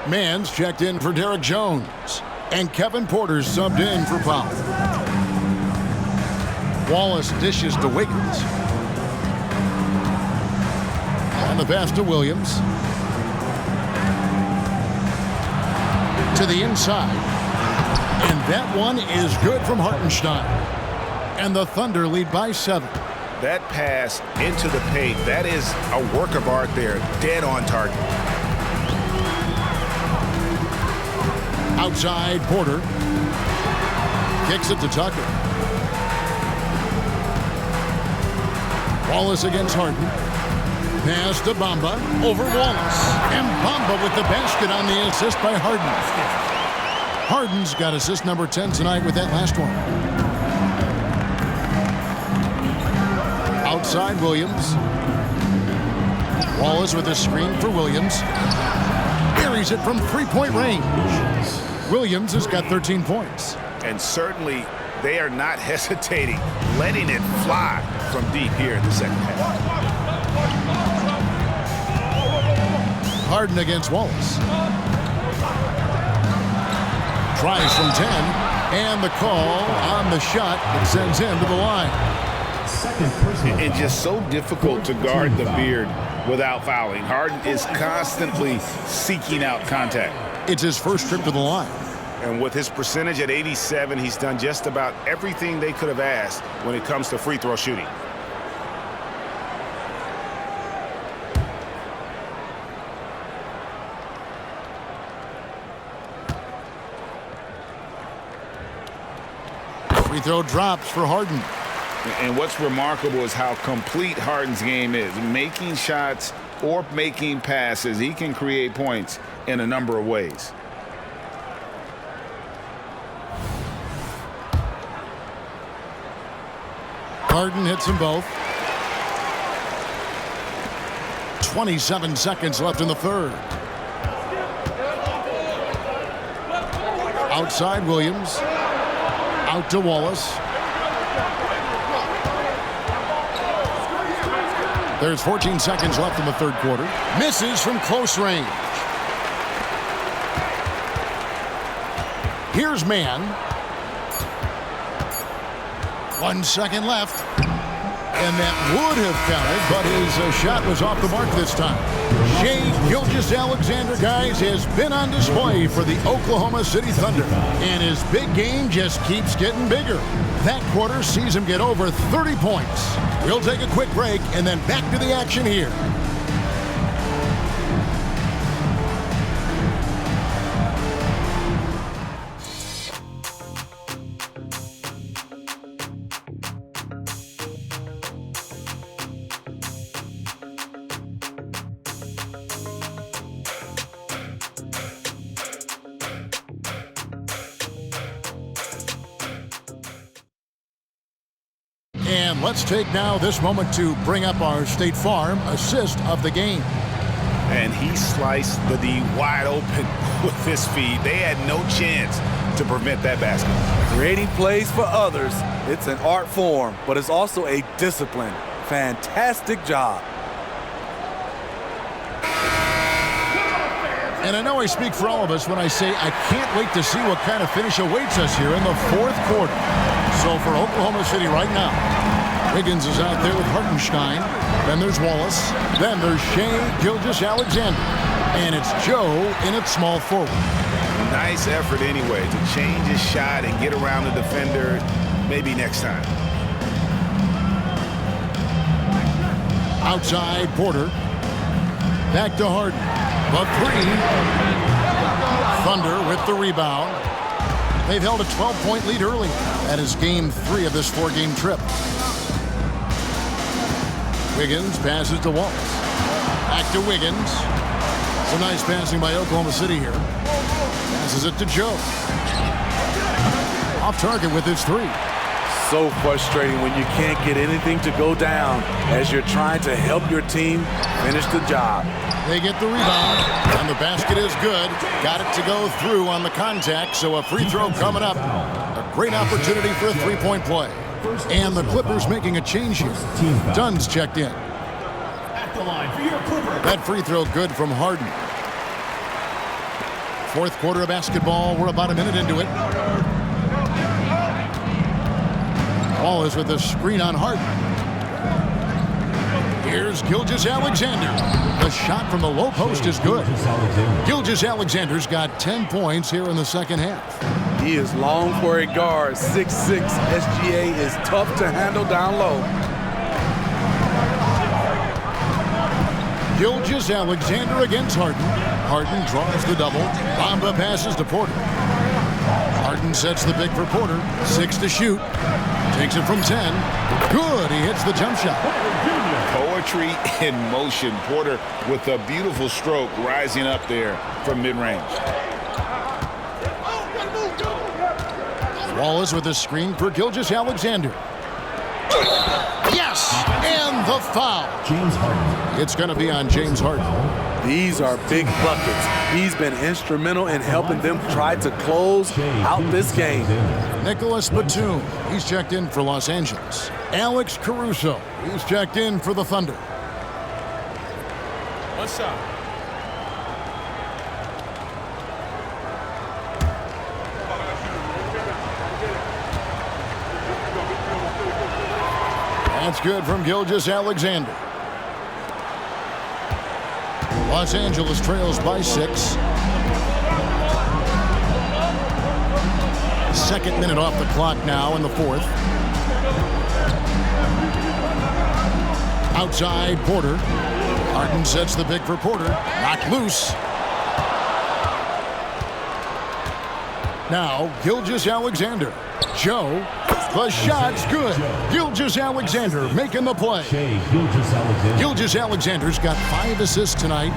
Mann's checked in for Derek Jones. And Kevin Porter's subbed in for Powell. Wallace dishes to Wiggins. And the pass to Williams. To the inside. And that one is good from Hartenstein. And the Thunder lead by 7. That pass into the paint, that is a work of art there, dead on target. Outside, Porter. Kicks it to Tucker. Wallace against Harden. Pass to Bamba. Over Wallace. And Bamba with the basket on the assist by Harden. Harden's got assist number 10 tonight with that last one. Outside Williams. Wallace with a screen for Williams. Buries it from three-point range. Williams has got 13 points. And certainly they are not hesitating, letting it fly from deep here in the second half. Harden against Wallace. Tries from 10. And the call on the shot that sends him to the line. And just so difficult to guard the beard without fouling. Harden is constantly seeking out contact. It's his first trip to the line. And with his percentage at 87, he's done just about everything they could have asked when it comes to free throw shooting. Free throw drops for Harden. And what's remarkable is how complete Harden's game is. Making shots or making passes, he can create points in a number of ways. Harden hits them both. 27 seconds left in the third. Outside Williams. Out to Wallace. There's 14 seconds left in the third quarter. Misses from close range. Here's Mann. 1 second left. And that would have counted, but his shot was off the mark this time. Shai Gilgeous-Alexander, guys, has been on display for the Oklahoma City Thunder. And his big game just keeps getting bigger. That quarter sees him get over 30 points. We'll take a quick break and then back to the action here. And let's take now this moment to bring up our State Farm assist of the game. And he sliced the D wide open with his feet. They had no chance to prevent that basket. Creating plays for others, it's an art form, but it's also a discipline. Fantastic job. And I know I speak for all of us when I say I can't wait to see what kind of finish awaits us here in the fourth quarter. So for Oklahoma City right now, Wiggins is out there with Hartenstein. Then there's Wallace. Then there's Shai Gilgeous-Alexander. And it's Joe in at small forward. Nice effort anyway to change his shot and get around the defender. Maybe next time. Outside, Porter. Back to Harden. The three. Thunder with the rebound. They've held a 12-point lead early. That is game 3 of this 4-game trip. Wiggins passes to Wallace. Back to Wiggins. Some nice passing by Oklahoma City here. Passes it to Joe. Off target with his 3. So frustrating when you can't get anything to go down as you're trying to help your team finish the job. They get the rebound, and the basket is good. Got it to go through on the contact, so a free throw coming up. A great opportunity for a three-point play. And the Clippers making a change here. Dunn's checked in. That free throw good from Harden. Fourth quarter of basketball. We're about a minute into it. Ball is with the screen on Harden. Here's Gilgeous-Alexander. The shot from the low post is good. Gilgeous-Alexander's got 10 points here in the second half. He is long for a guard. 6'6". SGA is tough to handle down low. Gilgeous-Alexander against Harden. Harden draws the double. Bamba passes to Porter. Harden sets the big for Porter. 6 to shoot. Takes it from 10. Good. He hits the jump shot. Poetry in motion. Porter with a beautiful stroke rising up there from mid-range. Wallace with a screen for Gilgeous-Alexander. Yes! And the foul. James Harden. It's going to be on James Harden. These are big buckets. He's been instrumental in helping them try to close out this game. Nicholas Batum, he's checked in for Los Angeles. Alex Caruso, he's checked in for the Thunder. One shot. That's good from Gilgeous-Alexander. Los Angeles trails by 6. Second minute off the clock now in the fourth. Outside, Porter. Harden sets the pick for Porter. Knocked loose. Now, Gilgeous-Alexander. Joe. The shot's good. Gilgeous-Alexander making the play. Gilgeous-Alexander's got 5 assists tonight.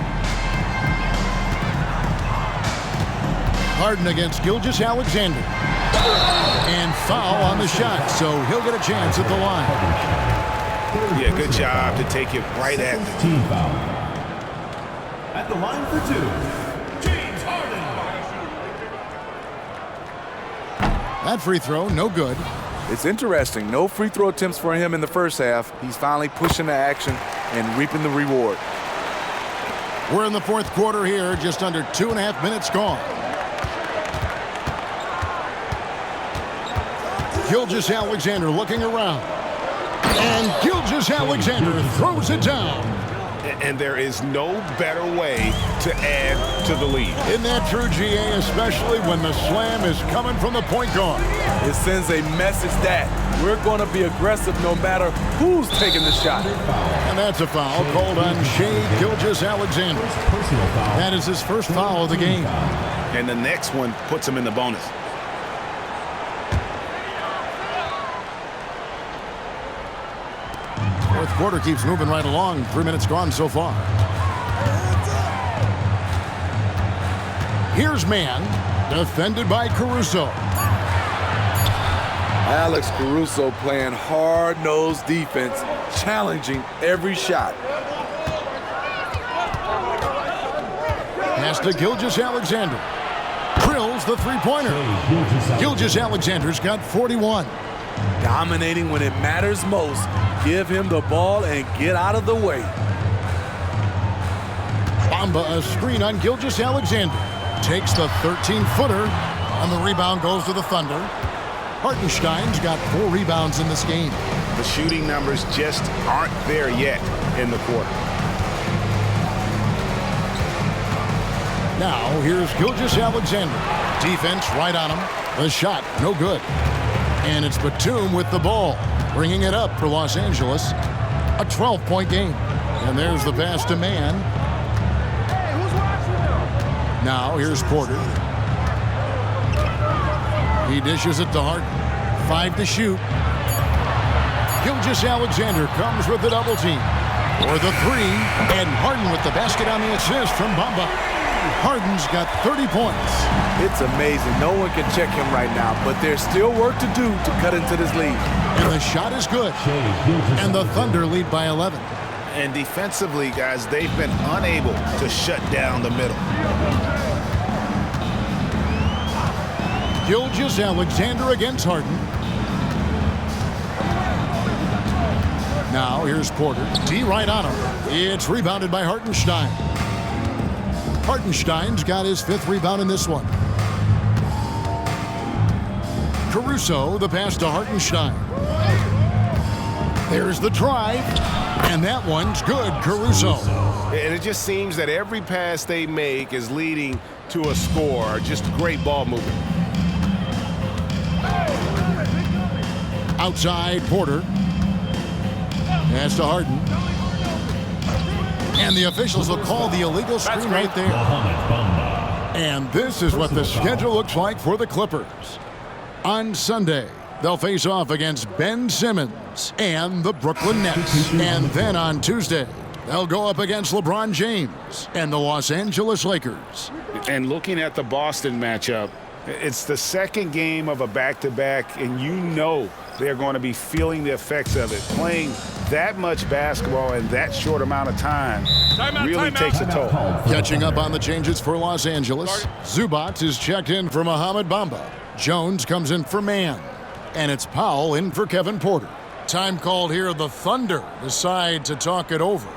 Harden against Gilgeous-Alexander. And foul on the shot, so he'll get a chance at the line. Yeah, good job to take it right at the team foul. At the line for 2, James Harden. That free throw, no good. It's interesting. No free throw attempts for him in the first half. He's finally pushing the action and reaping the reward. We're in the fourth quarter here, just under 2.5 minutes gone. Gilgeous-Alexander looking around. And Gilgeous-Alexander throws it down. And there is no better way to add to the lead. Isn't that true, GA, especially when the slam is coming from the point guard? It sends a message that we're going to be aggressive no matter who's taking the shot. And that's a foul called on Shai Gilgeous-Alexander. That is his first foul of the game. And the next one puts him in the bonus. Fourth quarter keeps moving right along. 3 minutes gone so far. Here's man, defended by Caruso. Alex Caruso playing hard-nosed defense, challenging every shot. Pass to Gilgeous-Alexander. drills the three-pointer. Gilgeous-Alexander's got 41. Dominating when it matters most. Give him the ball and get out of the way. Bamba a screen on Gilgeous-Alexander. Takes the 13-footer, and the rebound goes to the Thunder. Hartenstein's got 4 rebounds in this game. The shooting numbers just aren't there yet in the quarter. Now, here's Gilgeous-Alexander. Defense right on him. The shot, no good. And it's Batum with the ball, bringing it up for Los Angeles. A 12-point game. And there's the pass to Mann. Now, here's Porter. He dishes it to Harden. 5 to shoot. Gilgeous-Alexander comes with the double team. For the 3, and Harden with the basket on the assist from Bamba. Harden's got 30 points. It's amazing. No one can check him right now, but there's still work to do to cut into this lead. And the shot is good. And the Thunder lead by 11. And defensively, guys, they've been unable to shut down the middle. Gilgeous-Alexander against Harden. Now here's Porter. D right on him. It's rebounded by Hartenstein. Hartenstein's got his 5th rebound in this one. Caruso, the pass to Hartenstein. There's the drive, and that one's good, Caruso. And it just seems that every pass they make is leading to a score. Just great ball movement. Outside, Porter. Pass to Harden. And the officials will call the illegal screen right there. And this is what the schedule looks like for the Clippers. On Sunday, they'll face off against Ben Simmons and the Brooklyn Nets. And then on Tuesday, they'll go up against LeBron James and the Los Angeles Lakers. And looking at the Boston matchup, it's the second game of a back-to-back, and you know they're going to be feeling the effects of it. Playing that much basketball in that short amount of time really takes a toll. Catching up on the changes for Los Angeles, Zubac is checked in for Mohamed Bamba. Jones comes in for Mann. And it's Powell in for Kevin Porter. Time called here. The Thunder decide to talk it over.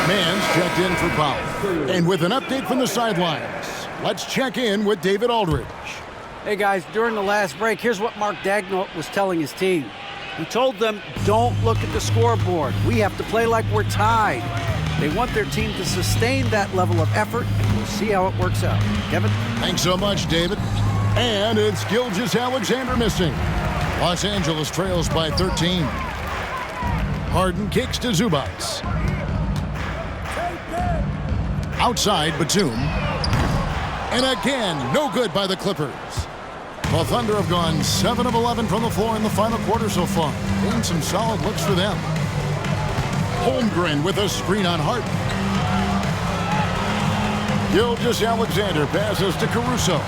Mann's checked in for Powell. And with an update from the sidelines, let's check in with David Aldridge. Hey guys, during the last break, here's what Mark Daigneault was telling his team. He told them, don't look at the scoreboard. We have to play like we're tied. They want their team to sustain that level of effort, and we'll see how it works out. Kevin? Thanks so much, David. And it's Gilgeous-Alexander missing. Los Angeles trails by 13. Harden kicks to Zubac. Outside, Batum. And again, no good by the Clippers. The Thunder have gone 7 of 11 from the floor in the final quarter so far. And some solid looks for them. Holmgren with a screen on Harden. Gilgeous-Alexander passes to Caruso.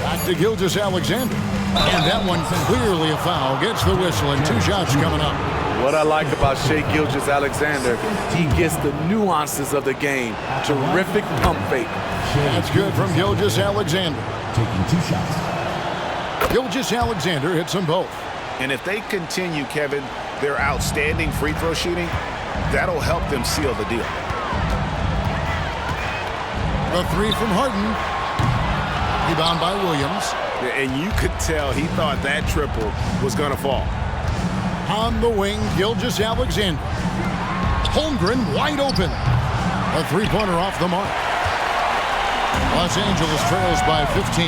Back to Gilgeous-Alexander. And that one clearly a foul. Gets the whistle and 2 shots coming up. What I like about Shai Gilgeous-Alexander, he gets the nuances of the game. Terrific pump fake. That's good from Gilgeous-Alexander. Taking 2 shots. Gilgeous-Alexander hits them both. And if they continue, Kevin, their outstanding free throw shooting, that'll help them seal the deal. The 3 from Harden. Rebound by Williams. And you could tell he thought that triple was going to fall. On the wing, Gilgeous-Alexander. Holmgren wide open. A 3-pointer off the mark. Los Angeles trails by 15.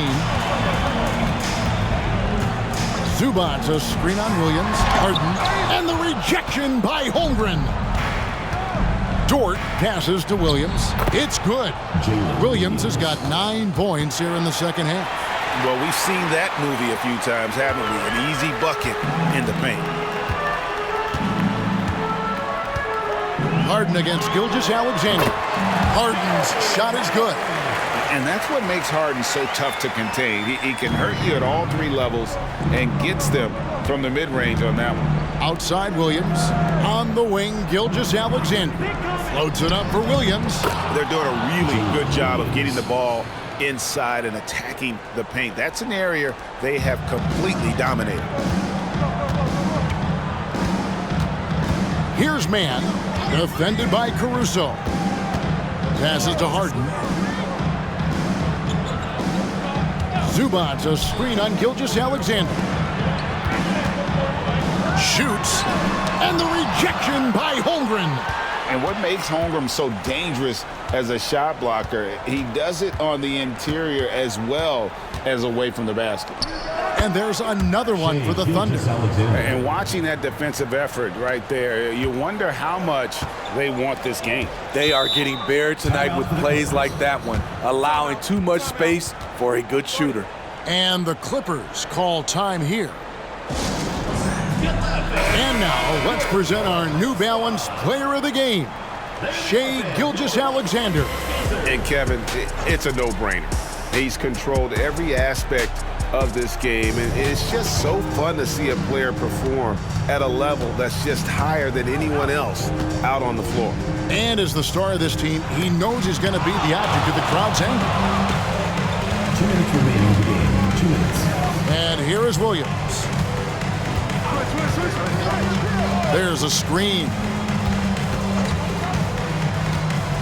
Zubac, a screen on Williams. Harden. And the rejection by Holmgren. Dort passes to Williams. It's good. Williams has got 9 points here in the second half. Well, we've seen that movie a few times, haven't we? An easy bucket in the paint. Harden against Gilgeous-Alexander. Harden's shot is good. And that's what makes Harden so tough to contain. He can hurt you at all three levels and gets them from the mid-range on that one. Outside Williams. On the wing, Gilgeous-Alexander. Floats it up for Williams. They're doing a really good job of getting the ball inside and attacking the paint. That's an area they have completely dominated. Here's man, defended by Caruso. Passes to Harden. Zubac, a screen on Gilgeous-Alexander. Shoots, and the rejection by Holmgren. And what makes Holmgren so dangerous as a shot blocker, he does it on the interior as well as away from the basket. And there's another one for the Thunder. And watching that defensive effort right there, you wonder how much they want this game. They are getting buried tonight with plays like that one, allowing too much space for a good shooter. And the Clippers call time here. And now, let's present our New Balance Player of the Game, Shai Gilgeous-Alexander. And Kevin, it's a no-brainer. He's controlled every aspect of this game, and it's just so fun to see a player perform at a level that's just higher than anyone else out on the floor. And as the star of this team, he knows he's going to be the object of the crowd's anger. 2 minutes remaining in the game. 2 minutes. And here is Williams. There's a screen.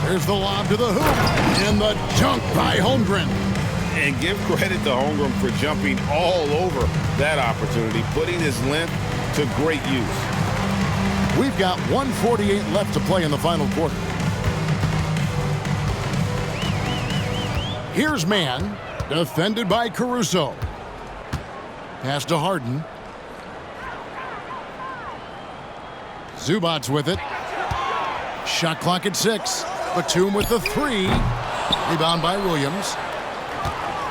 There's the lob to the hoop. And the dunk by Holmgren. And give credit to Holmgren for jumping all over that opportunity, putting his length to great use. We've got 1:48 left to play in the final quarter. Here's man, defended by Caruso. Pass to Harden. Zubac with it. Shot clock at 6. Batum with the 3. Rebound by Williams.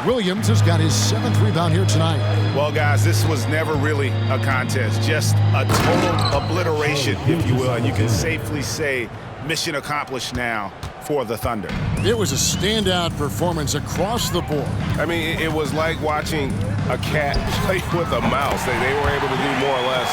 Williams has got his 7th rebound here tonight. Well, guys, this was never really a contest, just a total obliteration, if you will. And you can safely say mission accomplished now for the Thunder. It was a standout performance across the board. I mean, it was like watching a cat play with a mouse. They were able to do more or less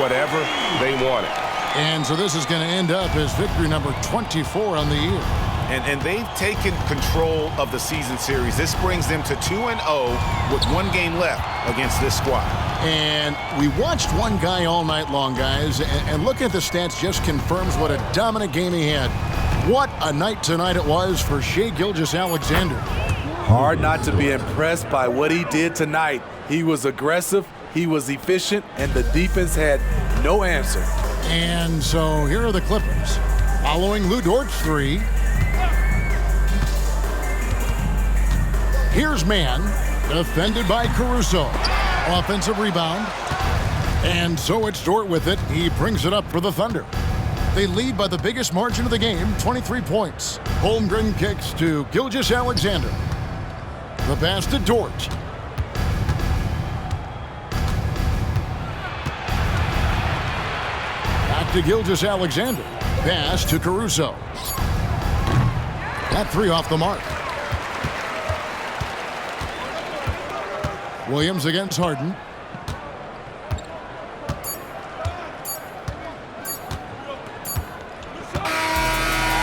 whatever they wanted. And so this is going to end up as victory number 24 on the year. And they've taken control of the season series. This brings them to 2-0 with 1 game left against this squad. And we watched one guy all night long, guys, and looking at the stats just confirms what a dominant game he had. What a night tonight it was for Shai Gilgeous-Alexander. Hard not to be impressed by what he did tonight. He was aggressive, he was efficient, and the defense had no answer. And so here are the Clippers. Following Lu Dort's 3. Here's man, defended by Caruso. Offensive rebound. And so it's Dort with it. He brings it up for the Thunder. They lead by the biggest margin of the game, 23 points. Holmgren kicks to Gilgeous-Alexander. The pass to Dort. Back to Gilgeous-Alexander. Pass to Caruso. That 3 off the mark. Williams against Harden.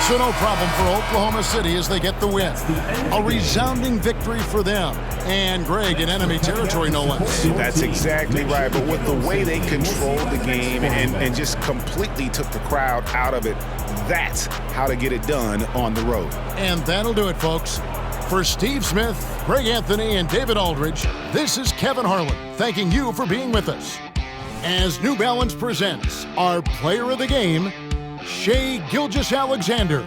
So no problem for Oklahoma City as they get the win. A resounding victory for them. And Greg in enemy territory, no less. That's exactly right. But with the way they controlled the game and just completely took the crowd out of it, that's how to get it done on the road. And that'll do it, folks. For Steve Smith, Greg Anthony, and David Aldridge, this is Kevin Harlan thanking you for being with us. As New Balance presents our player of the game, Shai Gilgeous-Alexander.